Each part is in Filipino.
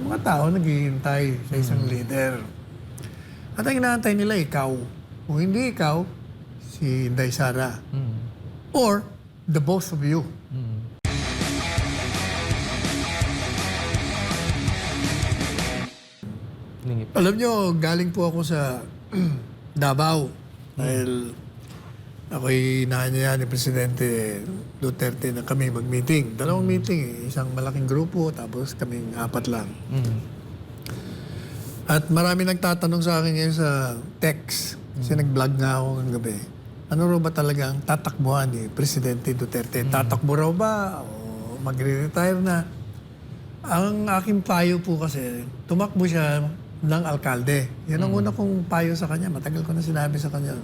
mga tao naghihintay sa isang leader. At ang inaantay nila, ikaw. Kung hindi ikaw, si Inday Sara. Or the both of you. Alam nyo, galing po ako sa Davao. Dahil ako'y inaanya ni Presidente Duterte na kami mag-meeting. Dalawang meeting eh. Isang malaking grupo, tapos kaming 4 lang. At marami nagtatanong sa akin ngayon sa text. Kasi nag-vlog nga ako ng gabi. Ano raw ba talaga ang tatakbuhan ni Presidente Duterte? Tatakbo raw ba? O magre-retire na? Ang aking payo po kasi, tumakbo siya ng alkalde. Yan ang una kong payo sa kanya. Matagal ko na sinabi sa kanya.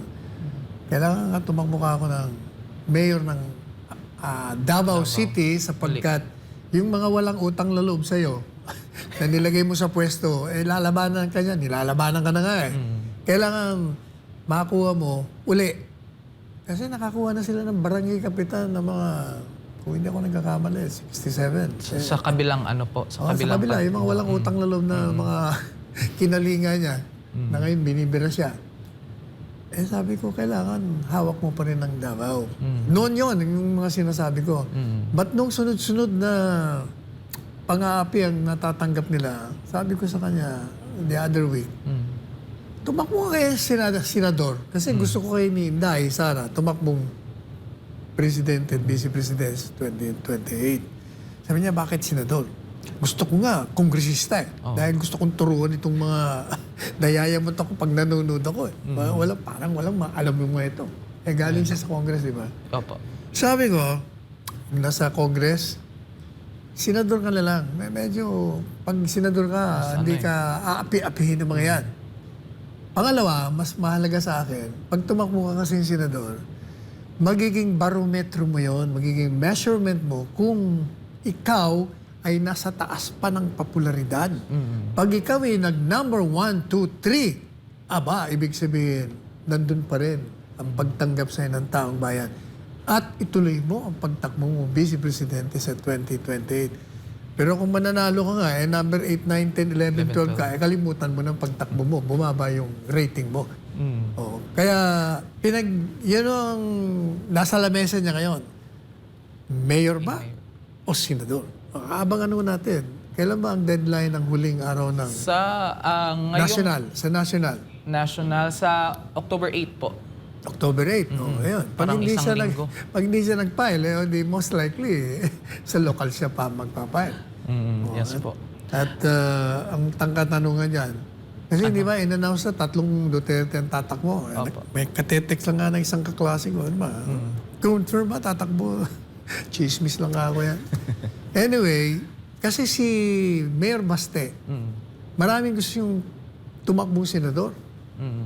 Kailangan nga tumakbo ka ako ng mayor ng Davao City sapagkat yung mga walang utang na loob sa'yo na nilagay mo sa pwesto, eh lalabanan ka niya. Nilalabanan ka na nga eh. Kailangan makakuha mo uli. Kasi nakakuha na sila ng barangay kapitan ng mga, kung hindi ako nagkakamali, 67. Sa kabilang ano po? Sa kabilang kabila. Yung mga walang utang na loob na mga kinalinga niya na ngayon binibira siya. Eh sabi ko, kailangan hawak mo pa rin ng Davao. Noon yun, yung mga sinasabi ko. But nung sunod-sunod na pang-aapi ang natatanggap nila, sabi ko sa kanya, the other week, tumakbo kay senador. Kasi gusto ko kay ni Inday Sara, tumakbong presidente at vice-president 2028. Sabi niya, bakit senador? Gusto ko nga, kongresista eh. Dahil gusto kong turuan itong mga nayayamot ako pag nanonood ako eh. Parang walang alam yung mga ito. Eh galing siya sa Congress, di ba? Opo. Sabi ko, nasa Congress, senador ka na lang. Medyo, pag senador ka, hindi ka aapi-apihin ng mga yan. Pangalawa, mas mahalaga sa akin, pag tumakbo ka kasing senador, magiging barometro mo yon, magiging measurement mo kung ikaw ay nasa taas pa ng popularidad. Pag ikaw ay nag-number 1, 2, 3, aba, ibig sabihin, nandun pa rin ang pagtanggap sa'yo ng taong bayan. At ituloy mo ang pagtakbo mo, Vice Presidente sa 2028. Pero kung mananalo ka nga, eh, number 8, 9, 10, 11, 12 ka, eh, kalimutan mo ng pagtakbo mo, bumaba yung rating mo. Oo. Kaya, yun ang nasa lamesa niya ngayon. Mayor ba o senador? Abangan natin. Kailan ba ang deadline ng huling araw ng ngayong national? National sa October 8 po. October 8. Ayun. Parang isang linggo. Pag hindi siya nag-file, di most likely, sa local siya pa magpa-file. Yes po. At ang tangkatanungan dyan, kasi di ba, in-announce na 3 Duterte ang tatakbo. May katetext lang nga ng isang kaklase ko. Ano ba? Confirm ba tatakbo? Chismis lang ako yan. Anyway, kasi si Mayor Baste, maraming gusto yung tumakbong senador.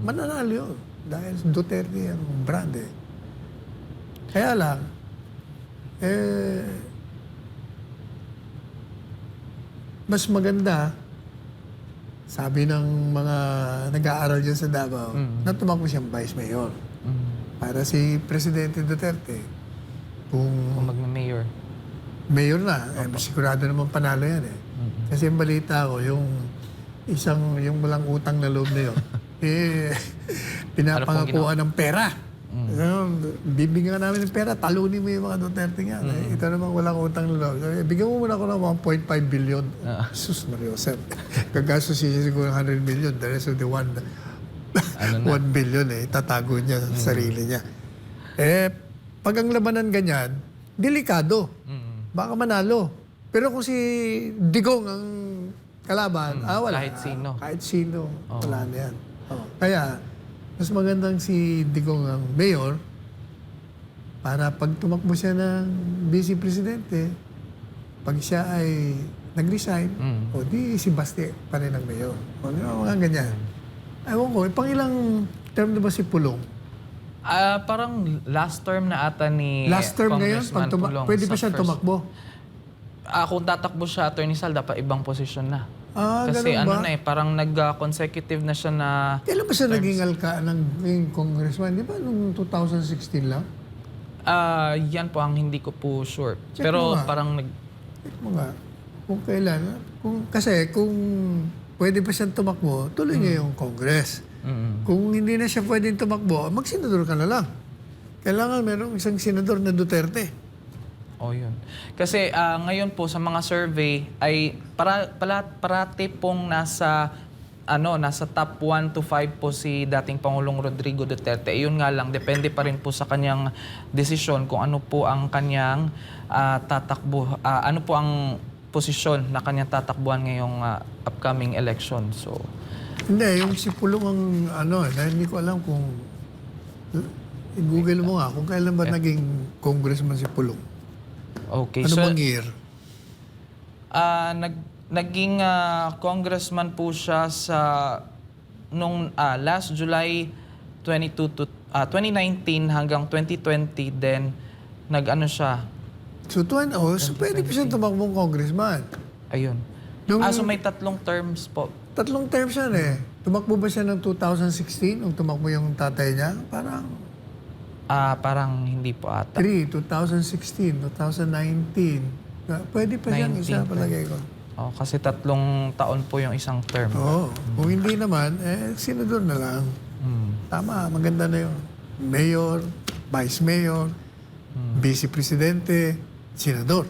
Mananalo yun. Dahil Duterte ang brand eh. Kaya lang, mas maganda, sabi ng mga nag-aaral dyan sa Davao, na tumakbo siyang Vice Mayor. Para si Presidente Duterte, kung magme-mayor. Mayor na, sigurado naman panalo yan eh. Kasi yung balita ko, yung walang utang na loob na yun, pinapangakuan ng pera. Bibigyan namin ng pera, talunin mo yung mga Duterte nga. Ito naman walang utang na loob. Bigyan mo muna ako ng 1.5 billion. Sus Mario Josep. Gagastos siya siguro 100 million. The rest of the 1 billion tatago niya sa sarili niya. Pag ang labanan ganyan, delikado. Baka manalo. Pero kung si Digong ang kalaban, wala. Kahit sino. Kahit sino, wala na yan. Kaya, mas magandang si Digong ang mayor para pag tumakbo siya ng vice presidente, pag siya ay nag-resign, o di si Baste pa rin ang mayor. Mga ganyan. Ewan ko, pang ilang term na ba si Pulong? Parang last term na ata ni Last term ngayon, Congressman Pulong pwede pa sa siya tumakbo? Kung tatakbo siya, Attorney Sal, dapat ibang posisyon na. Kasi ganun ba? parang nag-consecutive na siya na... Kailan ba siya naging alka ng congressman? Di ba nung 2016 lang? Yan po ang hindi ko po sure. Check Pero mo nga. parang Check mo nga. kung kailan. Kung pwede pa siyang tumakbo, tuloy niya yung Congress. Kung hindi na siya pwedeng tumakbo, mag-senador ka na lang. Kailangan merong isang senador na Duterte. Oh, yun. Kasi ngayon po sa mga survey ay parati pong nasa top 1 to 5 po si dating Pangulong Rodrigo Duterte. Yun nga lang, depende pa rin po sa kanyang desisyon kung ano po ang kanyang tatakbo, ano po ang posisyon na kanyang tatakbuhan ngayong upcoming election. So, Hindi, yung si Pulong ang dahil hindi ko alam kung i-google mo nga kung kailan ba naging congressman si Pulong. okay. Ano So, bang year? naging congressman po siya sa nung last July 2019 hanggang 2020, then nag-ano siya. So pwede pa siyang tumakbong congressman. Ayun. So may 3 terms po. 3 terms yan eh. Tumakbo ba siya ng 2016 nung tumakbo yung tatay niya? Parang Parang hindi po ata. 2016, 2019. Pwede pa siyang 19, isa palagay ko. Oh, kasi 3 taon po yung isang term. Oo. Kung hindi naman, senador na lang. Tama, maganda na yun. Mayor, vice mayor, vice presidente, senador.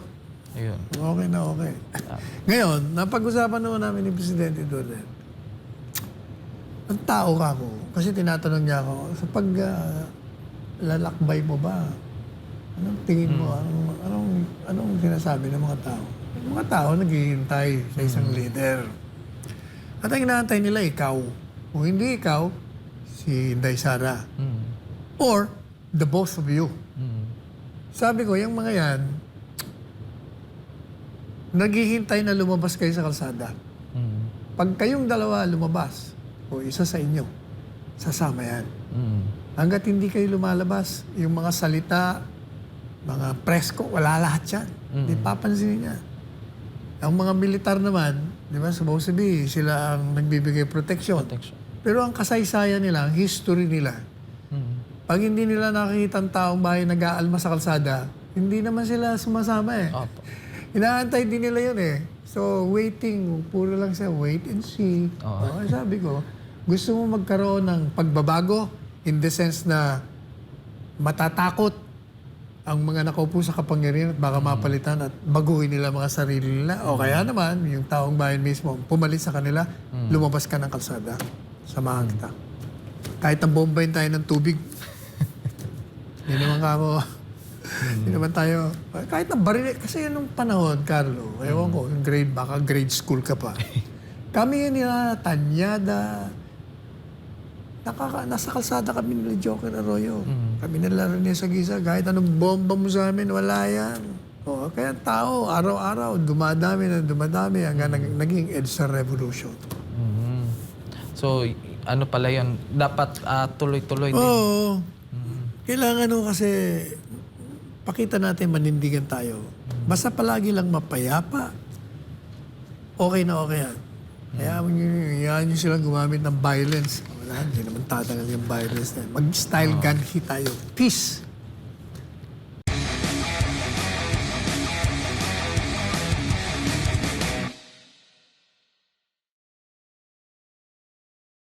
Ayun. Okay na okay. Ngayon, napag-usapan naman namin ni Presidente Duterte. Ang tao ka ako. Kasi tinatanong niya ako, sa lalakbay mo ba? Anong tingin mo? Anong sinasabi ng mga tao? Yung mga tao naghihintay sa isang leader. At ang inaantay nila, ikaw. Kung hindi ikaw, si Inday Sara. Or the both of you. Sabi ko, yung mga yan, naghihintay na lumabas kayo sa kalsada. Pag kayong dalawa lumabas, o isa sa inyo, sasama yan. Hanggat hindi kayo lumalabas, yung mga salita, mga presko, wala lahat yan. Hindi papansinin niya. Ang mga militar naman, di ba, supposed to be, sila ang nagbibigay protection. Pero ang kasaysayan nila, ang history nila, pag hindi nila nakikita ang taong bahay nag-aalma sa kalsada, hindi naman sila sumasama eh. Opo. Inaantay din nila yun eh. So, waiting, puro lang siya, wait and see. Sabi ko, gusto mo magkaroon ng pagbabago in the sense na matatakot ang mga nakaupo sa kapangyarihan at baka mapalitan at baguhin nila mga sarili nila. O kaya naman, yung taong bayan mismo, pumalit sa kanila, lumabas ka ng kalsada. Samahan kita. Kahit ang bombayin tayo ng tubig, hindi naman hindi naman tayo, kahit na baril, kasi yun nung panahon, Carlo, ewan ko, yung baka grade school ka pa. Kami yun nila, Tanyada, nasa kalsada kami nila Joker Arroyo. Kami nilaro niya sa gisa, kahit anong bomba mo sa amin, wala yan. Kaya tao, araw-araw, dumadami hanggang naging EDSA Revolution. So, ano pala yun? Dapat tuloy-tuloy din. Oo. Kailangan kasi pakita natin manindigan tayo. Basta palagi lang mapayapa, okay na okay yan. Kaya nyo silang gumamit ng violence. Wala, hindi naman tatagal yung violence na yan. Mag-style gun hit tayo. Peace.